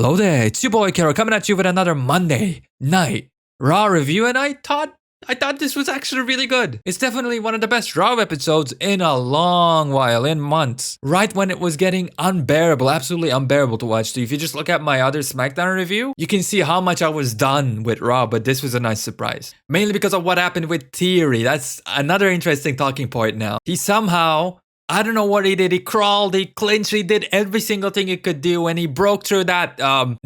Hello there, it's your boy Kero coming at you with another Monday Night Raw review, and I thought this was actually really good. It's definitely one of the best Raw episodes in a long while, in months. Right when it was getting unbearable, absolutely unbearable to watch too. If you just look at my other SmackDown review, you can see how much I was done with Raw, but this was a nice surprise. Mainly because of what happened with Theory. That's another interesting talking point now. He somehow, I don't know what he did. He crawled, he clinched, he did every single thing he could do, and he broke through that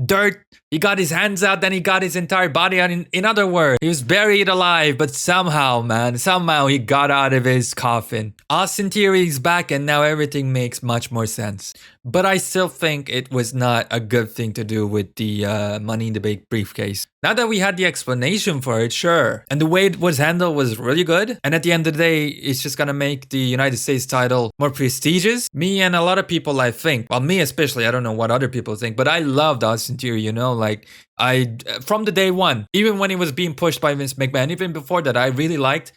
dirt. He got his hands out, then he got his entire body out. In other words, he was buried alive, but somehow, he got out of his coffin. Austin Theory's back, and now everything makes much more sense. But I still think it was not a good thing to do with the Money in the Bank briefcase. Now that we had the explanation for it, sure. And the way it was handled was really good. And at the end of the day, it's just gonna make the United States title more prestigious. Me and a lot of people, I think, well, me especially, I don't know what other people think, but I loved Austin Theory, you know, like, from the day one, even when he was being pushed by Vince McMahon, even before that, I really liked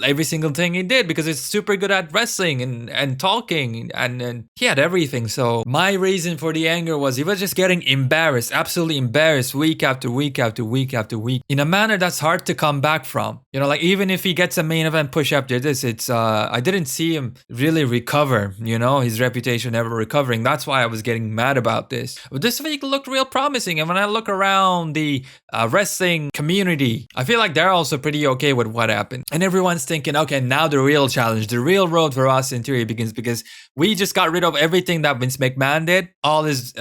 every single thing he did because he's super good at wrestling and talking and he had everything. So my reason for the anger was he was just getting embarrassed, absolutely embarrassed week after week after week after week in a manner that's hard to come back from. You know, like even if he gets a main event push after this, it's I didn't see him really recover, you know, his reputation ever recovering. That's why I was getting mad about this. But this week looked real promising, and when I look around the wrestling community, I feel like they're also pretty okay with what happened. And everyone's thinking, okay, now the real challenge, the real road for Austin Theory begins, because we just got rid of everything that Vince McMahon did, all his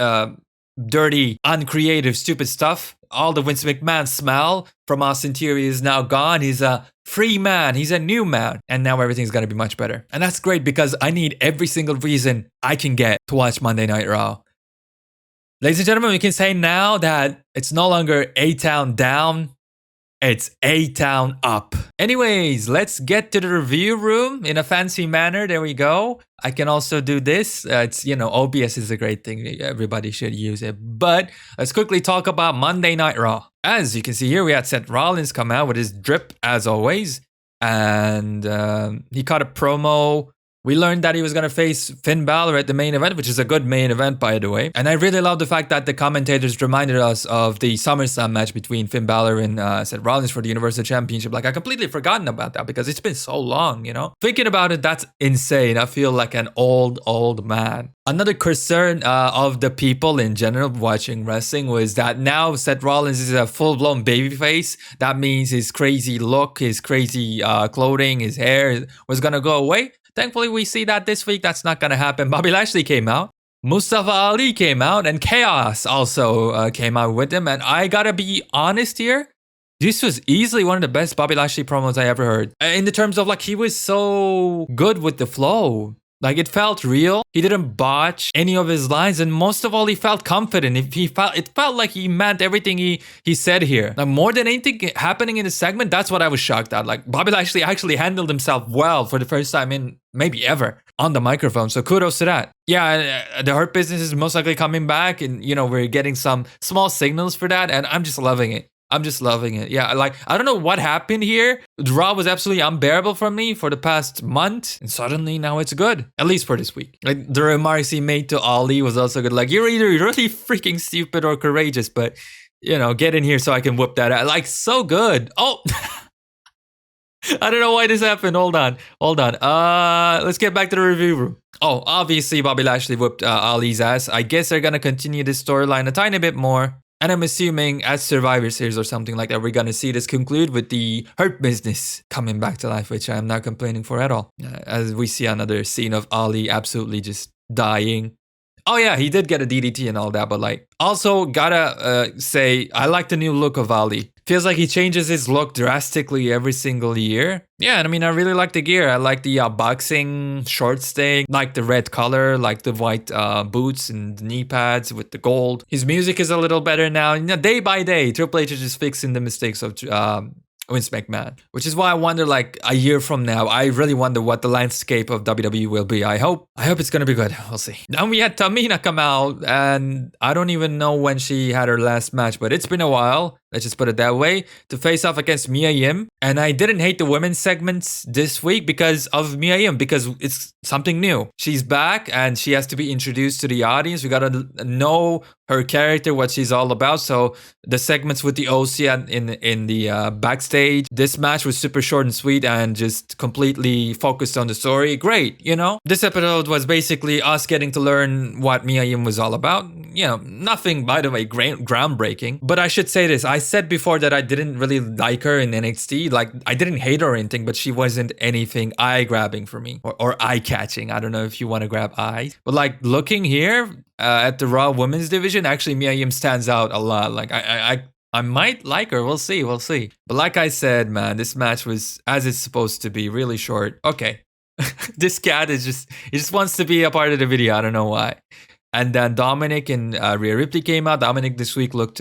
dirty, uncreative, stupid stuff. All the Vince McMahon smell from Austin Theory is now gone. He's a free man. He's a new man. And now everything's going to be much better. And that's great because I need every single reason I can get to watch Monday Night Raw. Ladies and gentlemen, we can say now that it's no longer A-Town down, it's A-Town up. Anyways, let's get to the review room in a fancy manner. There we go. I can also do this. It's, you know, OBS is a great thing. Everybody should use it. But let's quickly talk about Monday Night Raw. As you can see here, we had Seth Rollins come out with his drip as always. And he cut a promo. We learned that he was going to face Finn Balor at the main event, which is a good main event, by the way. And I really love the fact that the commentators reminded us of the SummerSlam match between Finn Balor and Seth Rollins for the Universal Championship. Like, I completely forgotten about that because it's been so long, you know? Thinking about it, that's insane. I feel like an old man. Another concern of the people in general watching wrestling was that now Seth Rollins is a full-blown babyface. That means his crazy look, his crazy clothing, his hair was going to go away. Thankfully, we see that this week that's not going to happen. Bobby Lashley came out. Mustafa Ali came out. And Chaos also came out with him. And I got to be honest here. This was easily one of the best Bobby Lashley promos I ever heard. In the terms of, like, he was so good with the flow. Like, it felt real. He didn't botch any of his lines. And most of all, he felt confident. It felt like he meant everything he said here. Like, more than anything happening in the segment, that's what I was shocked at. Like, Bobby Lashley actually handled himself well for the first time in maybe ever on the microphone. So kudos to that. Yeah, the Hurt Business is most likely coming back. And, you know, we're getting some small signals for that. And I'm just loving it. I'm just loving it. Yeah, like, I don't know what happened here. Raw was absolutely unbearable for me for the past month. And suddenly now it's good. At least for this week. Like, the remarks he made to Ali was also good. Like, you're either really freaking stupid or courageous. But, you know, get in here so I can whoop that out. Like, so good. Oh, I don't know why this happened. Hold on. Let's get back to the review room. Oh, obviously Bobby Lashley whooped Ali's ass. I guess they're going to continue this storyline a tiny bit more. And I'm assuming as Survivor Series or something like that, we're going to see this conclude with the Hurt Business coming back to life, which I'm not complaining for at all. As we see another scene of Ali absolutely just dying. Oh yeah, he did get a DDT and all that, but like, also gotta say, I like the new look of Ali. Feels like he changes his look drastically every single year. Yeah, and I mean, I really like the gear. I like the boxing shorts thing, like the red color, like the white boots and the knee pads with the gold. His music is a little better now. You know, day by day, Triple H is just fixing the mistakes of Vince McMahon, which is why I wonder, like, a year from now, I really wonder what the landscape of WWE will be. I hope it's gonna be good. We'll see. Then we had Tamina come out, and I don't even know when she had her last match, but it's been a while. let's just put it that way, to face off against Mia Yim. And I didn't hate the women's segments this week because of Mia Yim, because it's something new. She's back and she has to be introduced to the audience. We gotta know her character, what she's all about. So the segments with the OC in the backstage, this match was super short and sweet and just completely focused on the story. Great, you know? This episode was basically us getting to learn what Mia Yim was all about. You know, nothing, by the way, groundbreaking. But I should say this. I said before that I didn't really like her in NXT. Like, I didn't hate her or anything, but she wasn't anything eye-grabbing for me. Or eye-catching. I don't know if you want to grab eyes. But like, looking here at the Raw Women's Division, actually Mia Yim stands out a lot. Like, I might like her. We'll see. But like I said, man, this match was, as it's supposed to be, really short. Okay. This cat he just wants to be a part of the video. I don't know why. And then Dominic and Rhea Ripley came out. Dominic this week looked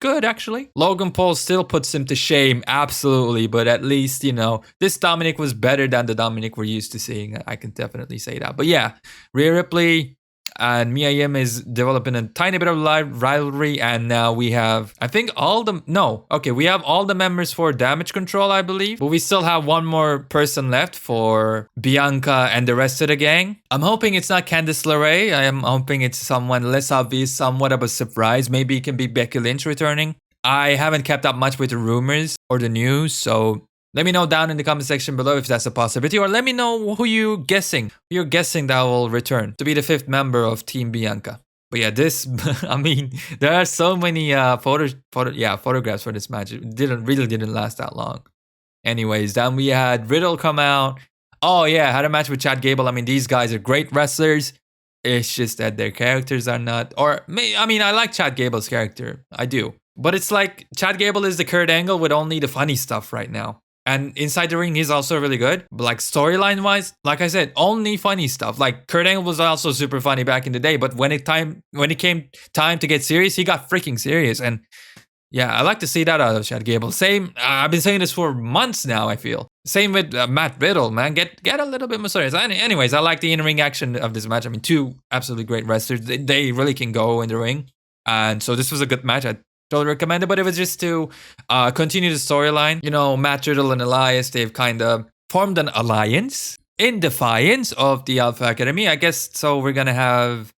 good, actually. Logan Paul still puts him to shame, absolutely. But at least, you know, this Dominic was better than the Dominic we're used to seeing. I can definitely say that. But yeah, Rhea Ripley and Mia Yim is developing a tiny bit of rivalry, and now we have, I think we have all the members for Damage Control, I believe, but we still have one more person left for Bianca and the rest of the gang. I'm hoping it's not Candice LeRae. I am hoping it's someone less obvious, somewhat of a surprise. Maybe it can be Becky Lynch returning. I haven't kept up much with the rumors or the news, so let me know down in the comment section below if that's a possibility, or let me know who you're guessing that will return to be the 5th member of Team Bianca. But yeah, this, I mean, there are so many photographs for this match. It really didn't last that long. Anyways, then we had Riddle come out. Oh yeah, had a match with Chad Gable. I mean, these guys are great wrestlers. It's just that their characters are not, I like Chad Gable's character. I do. But it's like Chad Gable is the Kurt Angle with only the funny stuff right now. And inside the ring, he's also really good. But like storyline wise, like I said, only funny stuff. Like Kurt Angle was also super funny back in the day, but when it came time to get serious, he got freaking serious. And yeah, I like to see that out of Chad Gable. Same, I've been saying this for months now, I feel. Same with Matt Riddle, man. Get a little bit more serious. Anyways, I like the in-ring action of this match. I mean, 2 absolutely great wrestlers. They really can go in the ring. And so this was a good match. I totally recommend it, but it was just to continue the storyline. You know, Matt Riddle and Elias, they've kind of formed an alliance in defiance of the Alpha Academy. I guess so we're going to have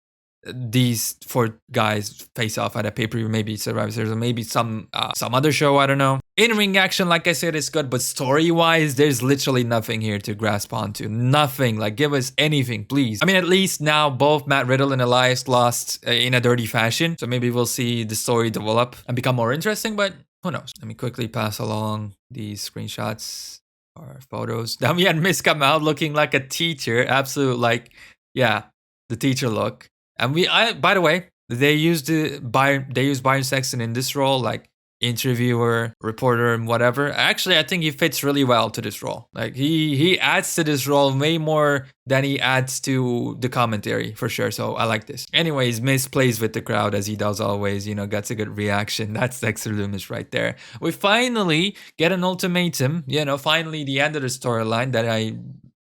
these 4 guys face off at a pay-per-view, maybe Survivor Series, or maybe some other show, I don't know. In-ring action, like I said, is good, but story-wise, there's literally nothing here to grasp onto. Nothing. Like, give us anything, please. I mean, at least now both Matt Riddle and Elias lost in a dirty fashion, so maybe we'll see the story develop and become more interesting, but who knows? Let me quickly pass along these screenshots or photos. Then we had Miz come out looking like a teacher. Absolute, like, yeah, the teacher look. And by the way, they used Byron Sexton in this role, like interviewer, reporter, and whatever. Actually, I think he fits really well to this role. Like he adds to this role way more than he adds to the commentary, for sure. So I like this. Anyways, Miz plays with the crowd as he does always. You know, gets a good reaction. That's Dexter Lumis right there. We finally get an ultimatum. You know, finally the end of the storyline that I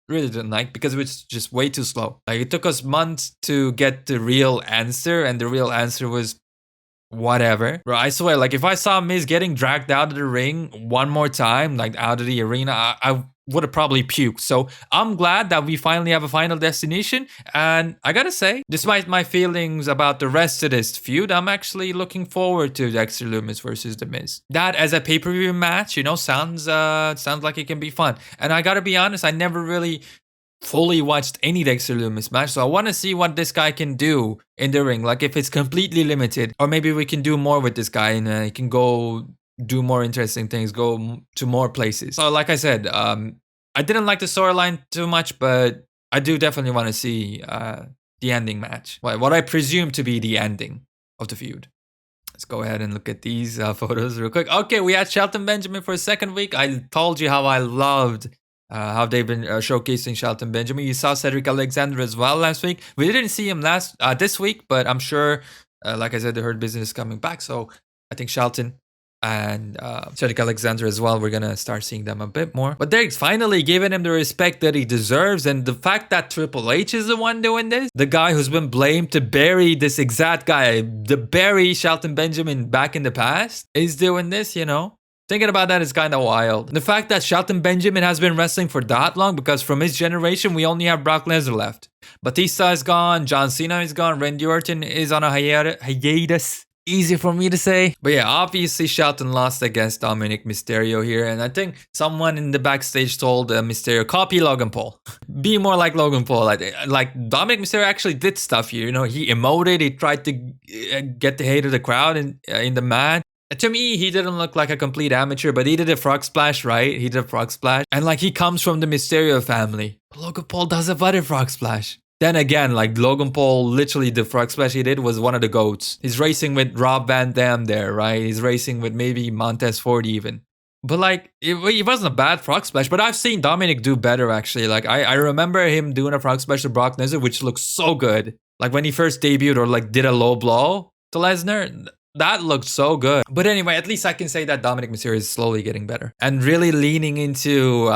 really didn't like, because it was just way too slow. Like, it took us months to get the real answer, and the real answer was whatever. Bro, I swear, like, if I saw Miz getting dragged out of the ring one more time, like out of the arena, I would have probably puked. So I'm glad that we finally have a final destination. And I gotta say, despite my feelings about the rest of this feud, I'm actually looking forward to Dexter Lumis versus The Miz. That as a pay-per-view match, you know, sounds like it can be fun. And I gotta be honest, I never really fully watched any Dexter Lumis match, so I want to see what this guy can do in the ring. Like, if it's completely limited, or maybe we can do more with this guy and he can go do more interesting things, go to more places. So like I said, I didn't like the storyline too much, but I do definitely want to see the ending match. What I presume to be the ending of the feud. Let's go ahead and look at these photos real quick. Okay, we had Shelton Benjamin for a second week. I told you how I loved how they've been showcasing Shelton Benjamin. You saw Cedric Alexander as well last week. We didn't see him this week, but I'm sure, like I said, the Hurt Business is coming back. So I think Shelton and Cedric Alexander as well. We're gonna start seeing them a bit more. But they're finally giving him the respect that he deserves. And the fact that Triple H is the one doing this, the guy who's been blamed to bury this exact guy, the bury Shelton Benjamin back in the past, is doing this, you know? Thinking about that is kind of wild. The fact that Shelton Benjamin has been wrestling for that long, because from his generation, we only have Brock Lesnar left. Batista is gone, John Cena is gone, Randy Orton is on a hiatus. Easy for me to say. But yeah, obviously Shelton lost against Dominic Mysterio here. And I think someone in the backstage told Mysterio, copy Logan Paul. Be more like Logan Paul. Like Dominic Mysterio actually did stuff here. You know, he emoted. He tried to get the hate of the crowd in the match. To me, he didn't look like a complete amateur, but he did a frog splash, right? He did a frog splash. And like he comes from the Mysterio family. But Logan Paul does a better frog splash. Then again, like Logan Paul, literally the frog splash he did was one of the GOATs. He's racing with Rob Van Dam there, right? He's racing with maybe Montez Ford even. But like, it wasn't a bad frog splash. But I've seen Dominic do better actually. Like I remember him doing a frog splash to Brock Lesnar, which looks so good. Like when he first debuted or like did a low blow to Lesnar, that looked so good. But anyway, at least I can say that Dominic Mysterio is slowly getting better. And really leaning into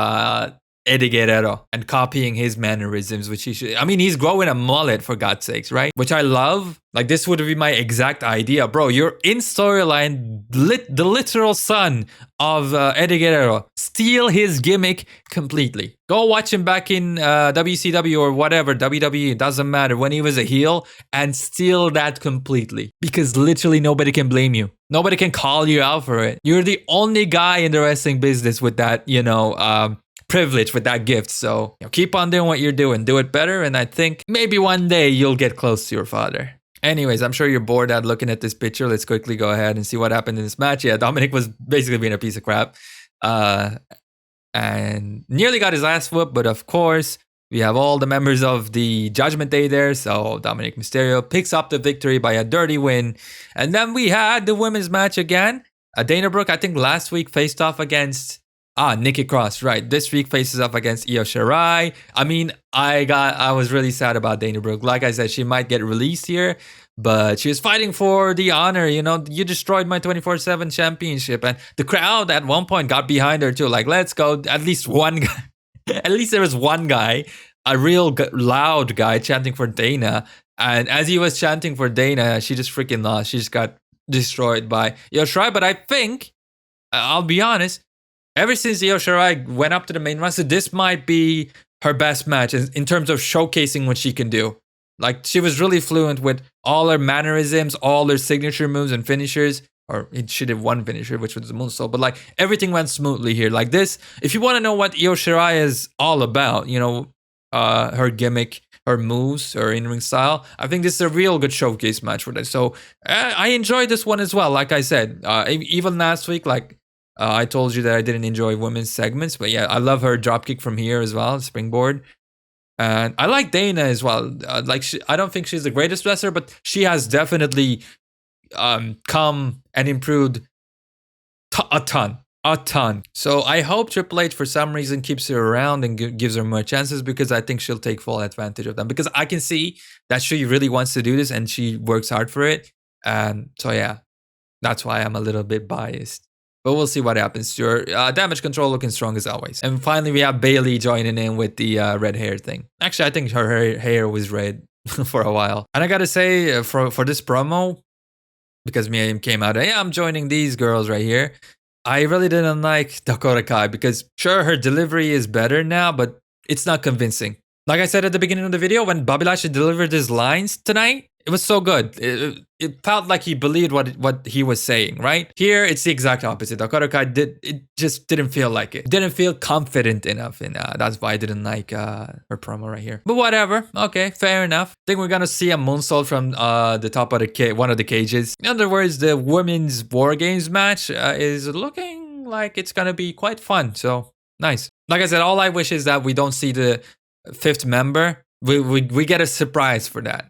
Eddie Guerrero and copying his mannerisms, which he should. I mean, he's growing a mullet for God's sakes, right? Which I love. Like this would be my exact idea, bro. You're in storyline, the literal son of Eddie Guerrero. Steal his gimmick completely. Go watch him back in WCW or whatever, WWE, it doesn't matter, when he was a heel, and steal that completely. Because literally nobody can blame you. Nobody can call you out for it. You're the only guy in the wrestling business with that, privilege, with that gift. So keep on doing what you're doing. Do it better. And I think maybe one day you'll get close to your father. Anyways, I'm sure you're bored at looking at this picture. Let's quickly go ahead and see what happened in this match. Yeah, Dominic was basically being a piece of crap. And nearly got his ass whooped. But of course, we have all the members of the Judgment Day there. So Dominic Mysterio picks up the victory by a dirty win. And then we had the women's match again. Dana Brooke, I think last week faced off against Nikki Cross, right? This week faces off against Io Shirai. I mean, I was really sad about Dana Brooke. Like I said, she might get released here, but she was fighting for the honor. You know, you destroyed my 24/7 championship, and the crowd at one point got behind her too. Like, let's go. At least one guy. At least there was one guy, a real loud guy, chanting for Dana. And as he was chanting for Dana, she just freaking lost. She just got destroyed by Io Shirai. But I think, I'll be honest, ever since Io Shirai went up to the main roster, this might be her best match in terms of showcasing what she can do. Like, she was really fluent with all her mannerisms, all her signature moves and finishers. Or she did one finisher, which was the moonsault. But like, everything went smoothly here. Like this, if you want to know what Io Shirai is all about, her gimmick, her moves, her in-ring style, I think this is a real good showcase match for this. So I enjoyed this one as well. Like I said, even last week, I told you that I didn't enjoy women's segments, but yeah, I love her dropkick from here as well, springboard. And I like Dana as well. I don't think she's the greatest wrestler, but she has definitely come and improved a ton. So I hope Triple H for some reason keeps her around and gives her more chances, because I think she'll take full advantage of them, because I can see that she really wants to do this and she works hard for it. And so yeah, that's why I'm a little bit biased. But we'll see what happens. Your Damage Control looking strong as always. And finally, we have Bayley joining in with the red hair thing. Actually, I think her hair was red for a while. And I gotta say, for this promo, because Mia came out, hey, I'm joining these girls right here. I really didn't like Dakota Kai, because sure, her delivery is better now, but it's not convincing. Like I said at the beginning of the video, when Bobby Lashley delivered his lines tonight, it was so good. It felt like he believed what he was saying, right? Here, it's the exact opposite. Dakota Kai just didn't feel like it. Didn't feel confident enough, and that's why I didn't like her promo right here. But whatever. Okay, fair enough. I think we're gonna see a moonsault from the top of one of the cages. In other words, the women's War Games match is looking like it's gonna be quite fun. So nice. Like I said, all I wish is that we don't see the fifth member. We get a surprise for that.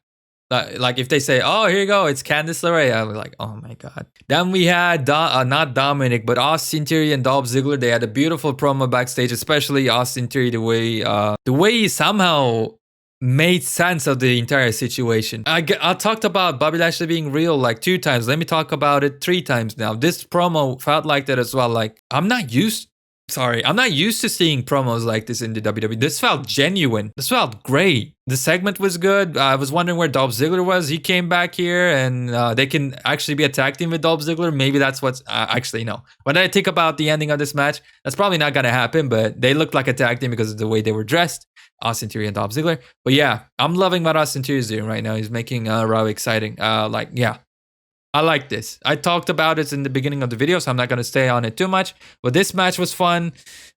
Like if they say, oh, here you go, it's Candice LeRae, I'm like, oh my god. Then we had not Dominic, but Austin Theory and Dolph Ziggler. They had a beautiful promo backstage, especially Austin Theory, the way he somehow made sense of the entire situation. I talked about Bobby Lashley being real like 2 times. Let me talk about it 3 times now. This promo felt like that as well. Like, I'm not used to seeing promos like this in the WWE. This felt genuine. This felt great. The segment was good. I was wondering where Dolph Ziggler was. He came back here, and they can actually be a tag team with Dolph Ziggler. Maybe that's what's actually no. When I think about the ending of this match, that's probably not gonna happen. But they looked like a tag team because of the way they were dressed. Austin Theory and Dolph Ziggler. But yeah, I'm loving what Austin Theory is doing right now. He's making Raw exciting. I like this. I talked about it in the beginning of the video, so I'm not going to stay on it too much. But this match was fun.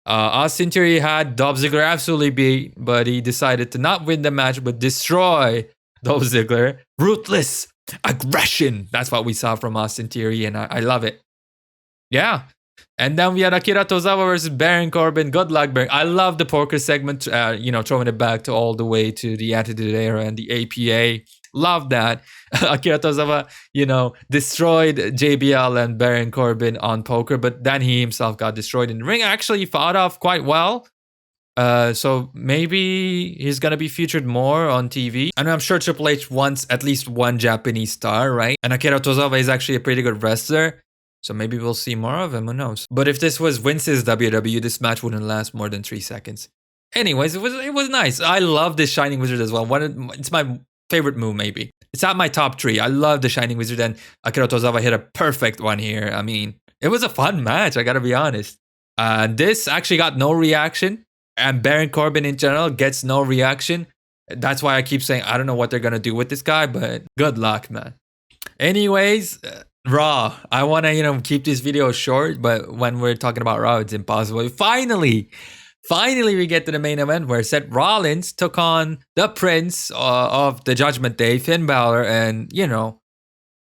Austin Theory had Dolph Ziggler absolutely beat, but he decided to not win the match, but destroy Dolph Ziggler. Ruthless aggression. That's what we saw from Austin Theory, and I love it. Yeah. And then we had Akira Tozawa versus Baron Corbin. Good luck, Baron. I love the poker segment, throwing it back to all the way to the Attitude Era and the APA. Love that. Akira Tozawa, destroyed JBL and Baron Corbin on poker, but then he himself got destroyed in the ring. Actually fought off quite well. So maybe he's going to be featured more on TV. And I'm sure Triple H wants at least one Japanese star, right? And Akira Tozawa is actually a pretty good wrestler. So maybe we'll see more of him, who knows? But if this was Vince's WWE, this match wouldn't last more than 3 seconds. Anyways, it was nice. I love this Shining Wizard as well. It's my favorite move, maybe. It's at my top 3. I love the Shining Wizard, and Akira Tozawa hit a perfect one here. I mean, it was a fun match, I gotta be honest. This actually got no reaction, and Baron Corbin in general gets no reaction. That's why I keep saying I don't know what they're gonna do with this guy, but good luck, man. Anyways, Raw. I want to, keep this video short, but when we're talking about Raw, it's impossible. Finally, we get to the main event where Seth Rollins took on the Prince of the Judgment Day, Finn Balor, and,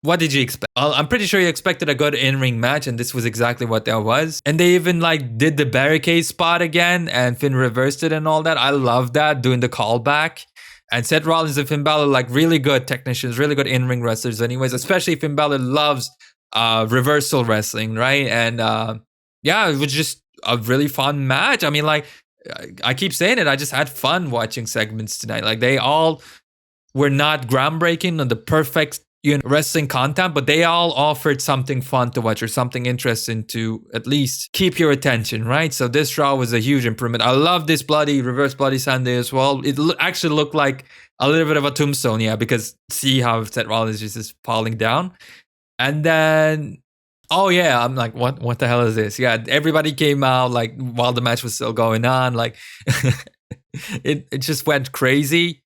what did you expect? I'm pretty sure you expected a good in-ring match, and this was exactly what that was. And they even, did the barricade spot again, and Finn reversed it and all that. I love that, doing the callback. And Seth Rollins and Finn Balor, really good technicians, really good in-ring wrestlers anyways, especially Finn Balor loves reversal wrestling, right? And it was just a really fun match. I mean, I keep saying it, I just had fun watching segments tonight. They all were not groundbreaking on the perfect wrestling content, but they all offered something fun to watch or something interesting to at least keep your attention, right? So this Raw was a huge improvement. I love this reverse Bloody Sunday as well. It actually looked like a little bit of a tombstone, because see how Seth Rollins is falling down. And then, I'm like, what the hell is this? Yeah, everybody came out while the match was still going on. It just went crazy.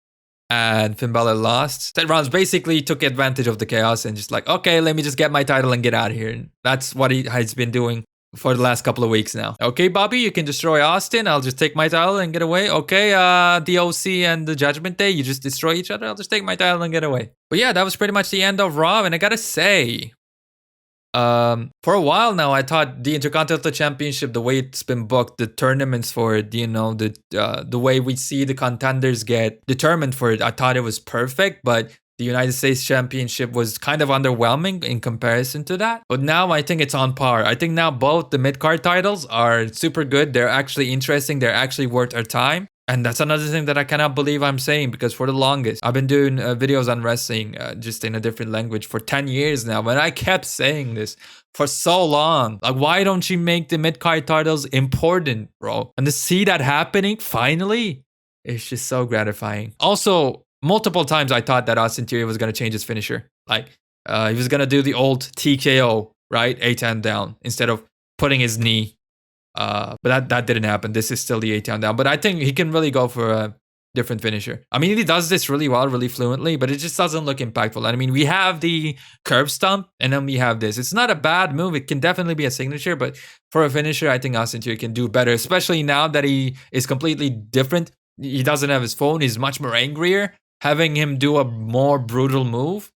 And Finn Balor lost. Seth Rollins basically took advantage of the chaos and just okay, let me just get my title and get out of here. And that's what he has been doing for the last couple of weeks now. Okay, Bobby, you can destroy Austin. I'll just take my title and get away. Okay, the OC and the Judgment Day, you just destroy each other. I'll just take my title and get away. But yeah, that was pretty much the end of Raw. And I gotta say, for a while now, I thought the Intercontinental Championship, the way it's been booked, the tournaments for it, the way we see the contenders get determined for it, I thought it was perfect, but the United States Championship was kind of underwhelming in comparison to that. But now I think it's on par. I think now both the mid-card titles are super good. They're actually interesting. They're actually worth our time. And that's another thing that I cannot believe I'm saying, because for the longest, I've been doing videos on wrestling just in a different language for 10 years now. But I kept saying this for so long. Why don't you make the mid-card titles important, bro? And to see that happening, finally, it's just so gratifying. Also, multiple times I thought that Austin Theory was going to change his finisher. He was going to do the old TKO, right? 8-10 down, instead of putting his knee. But that didn't happen. This is still the 8-10 down. But I think he can really go for a different finisher. I mean, he does this really well, really fluently, but it just doesn't look impactful. I mean, we have the curb stomp, and then we have this. It's not a bad move. It can definitely be a signature, but for a finisher, I think Austin Theory can do better, especially now that he is completely different. He doesn't have his phone. He's much more angrier. Having him do a more brutal move,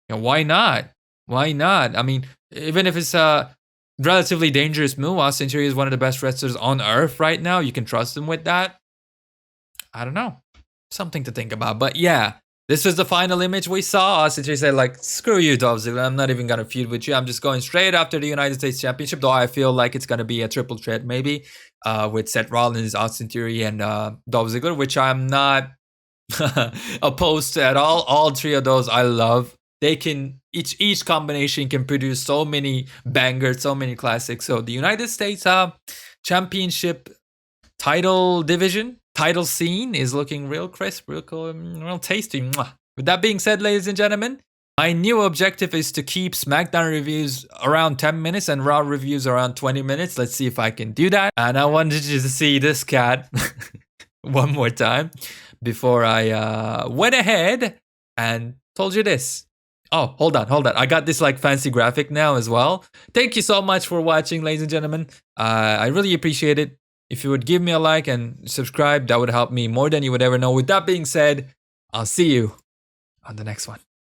why not? Why not? I mean, even if it's a relatively dangerous move, Austin Theory is one of the best wrestlers on earth right now. You can trust him with that. I don't know. Something to think about. But yeah, this was the final image we saw. Austin Theory said, screw you, Dolph Ziggler. I'm not even going to feud with you. I'm just going straight after the United States Championship, though I feel like it's going to be a triple threat maybe with Seth Rollins, Austin Theory, and Dolph Ziggler, which I'm not opposed to at all. All three of those I love. They can each combination can produce so many bangers, so many classics. So the United States Championship title division, title scene is looking real crisp, real cool, real tasty. Mwah. With that being said, ladies and gentlemen, my new objective is to keep SmackDown reviews around 10 minutes and Raw reviews around 20 minutes. Let's see if I can do that. And I wanted you to see this cat one more time before I went ahead and told you this. Oh, hold on. I got this like fancy graphic now as well. Thank you so much for watching, ladies and gentlemen. I really appreciate it. If you would give me a like and subscribe, that would help me more than you would ever know. With that being said, I'll see you on the next one.